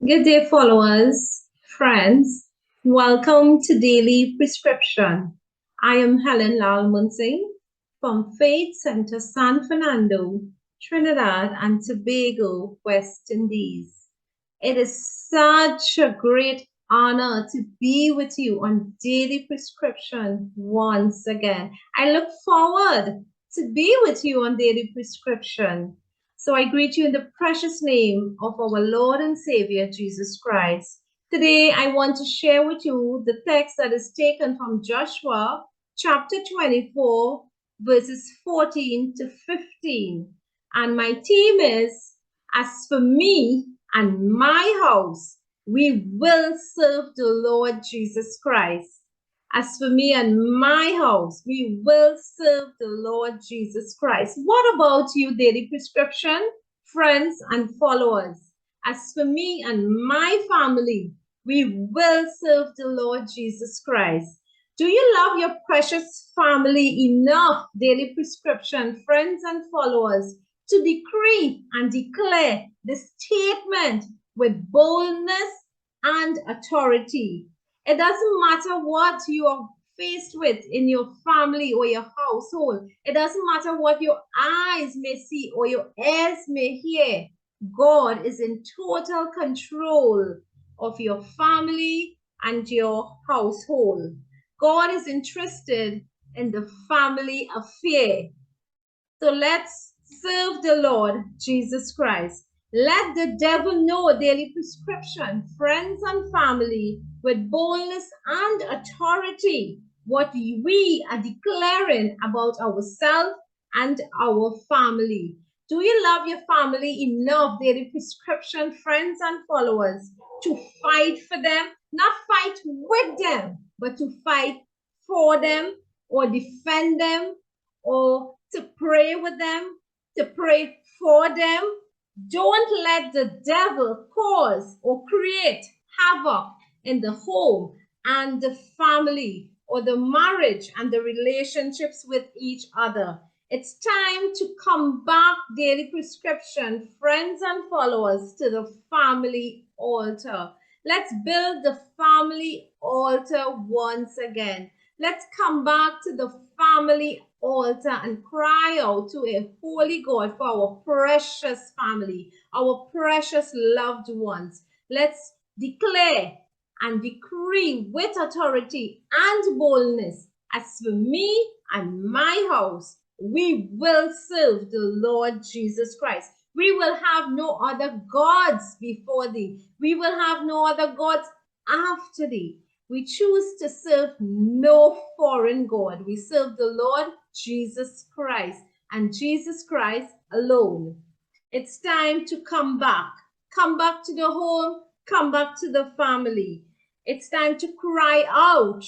Good day, followers, friends. Welcome to Daily Prescription. I am Helen Lalmunsing from Faith Center San Fernando, Trinidad and Tobago, West Indies. It is such a great honor to be with you on Daily Prescription once again. I look forward to be with you on Daily Prescription. So I greet you in the precious name of our Lord and Savior Jesus Christ. Today I want to share with you the text that is taken from Joshua chapter 24, verses 14 to 15. And my theme is, as for me and my house, we will serve the Lord Jesus Christ. As for me and my house, we will serve the Lord Jesus Christ. What about you, Daily Prescription, friends and followers? As for me and my family, we will serve the Lord Jesus Christ. Do you love your precious family enough, Daily Prescription, friends and followers, to decree and declare the statement with boldness and authority? It doesn't matter what you are faced with in your family or your household. It doesn't matter what your eyes may see or your ears may hear. God is in total control of your family and your household. God is interested in the family affair. So let's serve the Lord Jesus Christ. Let the devil know, Daily Prescription, friends and family, with boldness and authority, what we are declaring about ourselves and our family. Do you love your family enough, Daily Prescription, friends and followers, to fight for them? Not fight with them, but to fight for them or defend them or to pray with them, to pray for them. Don't let the devil cause or create havoc in the home and the family or the marriage and the relationships with each other. It's time to come back, Daily Prescription, friends and followers, to the family altar. Let's build the family altar once again. Let's come back to the family altar and cry out to a holy God for our precious family, our precious loved ones. Let's declare and decree with authority and boldness, as for me and my house, we will serve the Lord Jesus Christ. We will have no other gods before thee. We will have no other gods after thee. We choose to serve no foreign God. We serve the Lord Jesus Christ and Jesus Christ alone. It's time to come back. Come back to the home. Come back to the family. It's time to cry out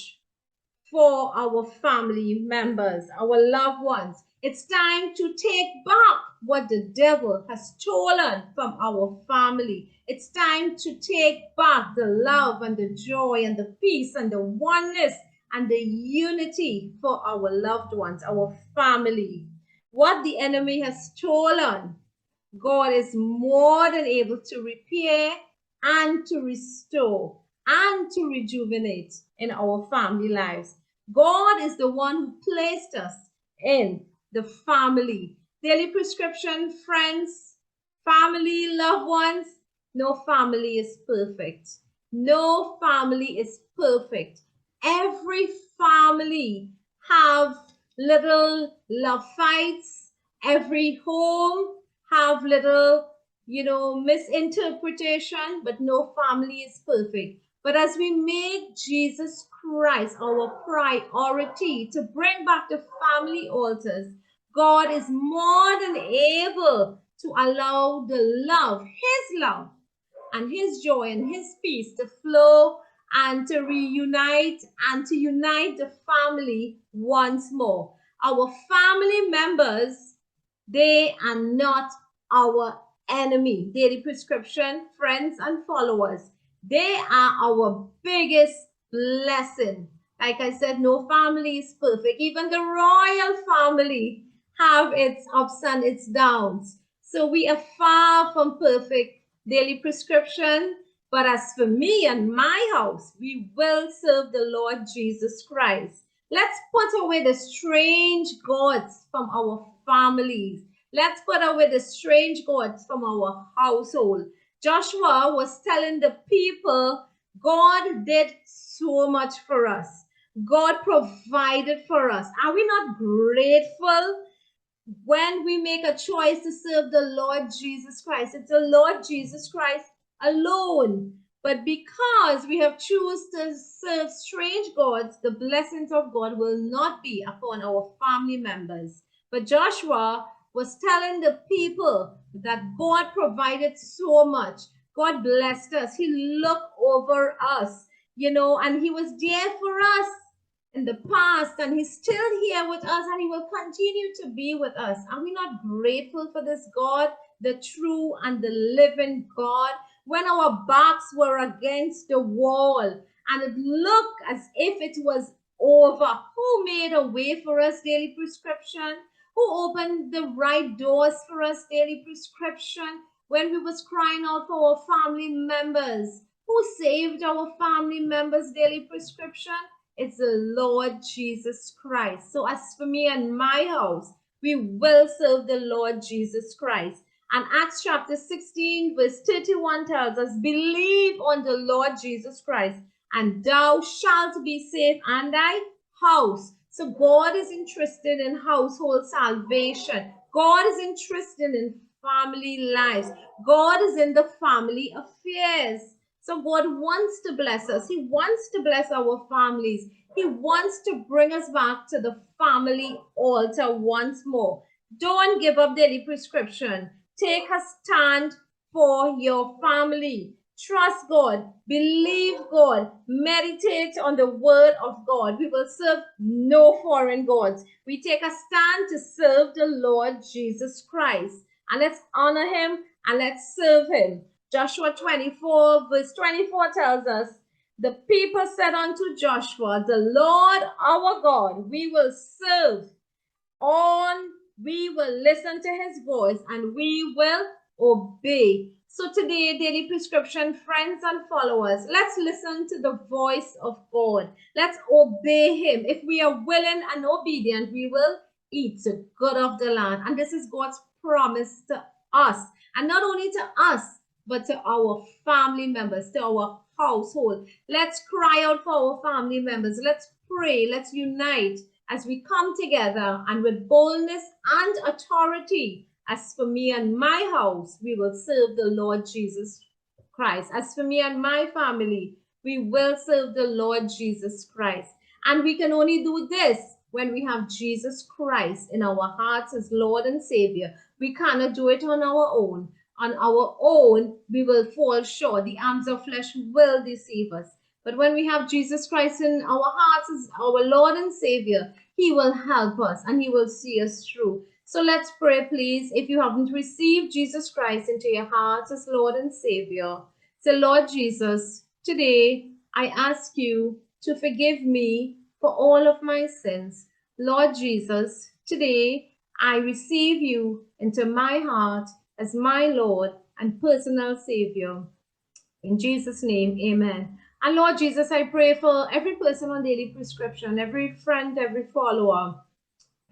for our family members, our loved ones. It's time to take back what the devil has stolen from our family. It's time to take back the love and the joy and the peace and the oneness and the unity for our loved ones, our family. What the enemy has stolen, God is more than able to repair and to restore and to rejuvenate in our family lives. God is the one who placed us in the family. Daily Prescription, friends, family, loved ones. No family is perfect. No family is perfect. Every family have little love fights. Every home have little, misinterpretation, but no family is perfect. But as we make Jesus Christ our priority to bring back the family altars, God is more than able to allow the love and his joy and his peace to flow and to reunite and to unite the family once more. Our family members, they are not our enemy. Daily Prescription, friends and followers, they are our biggest blessing. Like I said, no family is perfect. Even the royal family have its ups and its downs. So we are far from perfect, Daily Prescription, But as for me and my house, we will serve the Lord Jesus Christ. Let's put away the strange gods from our families. Let's put away the strange gods from our household. Joshua was telling the people, God did so much for us. God provided for us. Are we not grateful when we make a choice to serve the Lord Jesus Christ? It's the Lord Jesus Christ alone. But because we have chosen to serve strange gods, the blessings of God will not be upon our family members. But Joshua was telling the people that God provided so much. God blessed us. He looked over us, and He was there for us in the past, and He's still here with us, and He will continue to be with us. Are we not grateful for this God, the true and the living God? When our backs were against the wall and it looked as if it was over, who made a way for us? Daily Prescription. Who opened the right doors for us? Daily Prescription. When we was crying out for our family members, who saved our family members? Daily Prescription. It's the Lord Jesus Christ. So as for me and my house, we will serve the Lord Jesus Christ. And Acts chapter 16 verse 31 tells us, believe on the Lord Jesus Christ, and thou shalt be saved and thy house. So God is interested in household salvation. God is interested in family lives. God is in the family affairs. So God wants to bless us. He wants to bless our families. He wants to bring us back to the family altar once more. Don't give up Daily Prescription. Take a stand for your family. Trust God. Believe God. Meditate on the word of God. We will serve no foreign gods. We take a stand to serve the Lord Jesus Christ. And let's honor Him and let's serve Him. Joshua 24 verse 24 tells us, the people said unto Joshua, the Lord our God we will serve. We will listen to His voice and we will obey. So today, Daily Prescription friends and followers, let's listen to the voice of God. Let's obey Him. If we are willing and obedient, we will eat the good of the land. And this is God's promise to us. And not only to us, but to our family members, to our household. Let's cry out for our family members. Let's pray. Let's unite as we come together and with boldness and authority. As for me and my house, we will serve the Lord Jesus Christ. As for me and my family, we will serve the Lord Jesus Christ. And we can only do this when we have Jesus Christ in our hearts as Lord and Savior. We cannot do it on our own. On our own, we will fall short. The arms of flesh will deceive us. But when we have Jesus Christ in our hearts as our Lord and Savior, He will help us and He will see us through. So let's pray, please. If you haven't received Jesus Christ into your hearts as Lord and Savior, say, Lord Jesus, today I ask you to forgive me for all of my sins. Lord Jesus, today I receive you into my heart as my Lord and personal Savior. In Jesus' name, amen. And Lord Jesus, I pray for every person on Daily Prescription, every friend, every follower.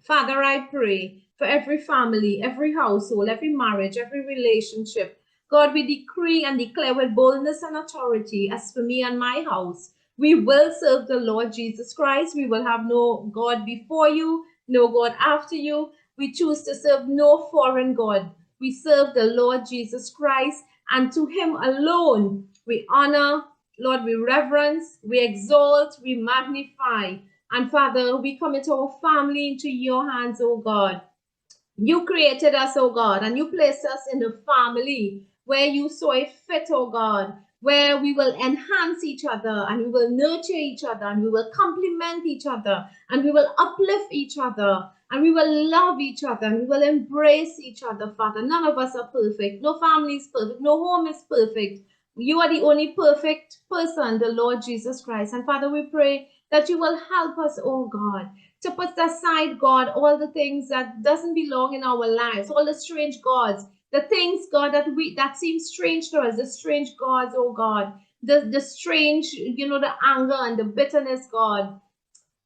Father, I pray for every family, every household, every marriage, every relationship. God, we decree and declare with boldness and authority, as for me and my house, we will serve the Lord Jesus Christ. We will have no God before you, no God after you. We choose to serve no foreign God. We serve the Lord Jesus Christ, and to Him alone we honor, Lord, we reverence, we exalt, we magnify. And Father, we commit our family into your hands, oh God. You created us, oh God, and you placed us in the family where you saw it fit, oh God, where we will enhance each other and we will nurture each other and we will complement each other and we will uplift each other and we will love each other and we will embrace each other, Father. None of us are perfect. No family is perfect. No home is perfect. You are the only perfect person, the Lord Jesus Christ. And Father, we pray that you will help us, oh God, to put aside, God, all the things that doesn't belong in our lives, all the strange gods the things, God, that seem strange to us, the strange gods, oh God, the strange, the anger and the bitterness, God.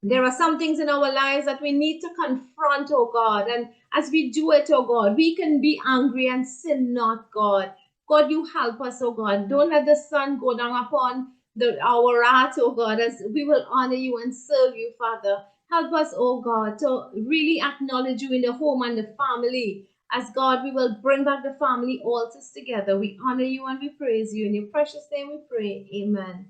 There are some things in our lives that we need to confront, oh God. And as we do it, oh God, we can be angry and sin not, God. God, you help us, oh God. Don't let the sun go down upon our wrath, oh God, as we will honor you and serve you, Father. Help us, oh God, to really acknowledge you in the home and the family. As God, we will bring back the family altars together. We honor you and we praise you. In your precious name we pray. Amen.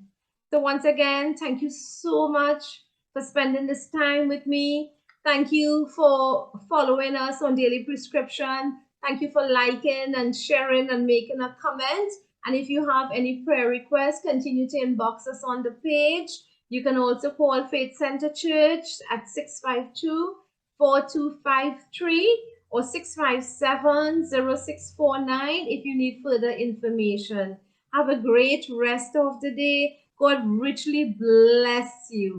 So once again, thank you so much for spending this time with me. Thank you for following us on Daily Prescription. Thank you for liking and sharing and making a comment. And if you have any prayer requests, continue to inbox us on the page. You can also call Faith Center Church at 652-4253 or 657-0649 if you need further information. Have a great rest of the day. God richly bless you.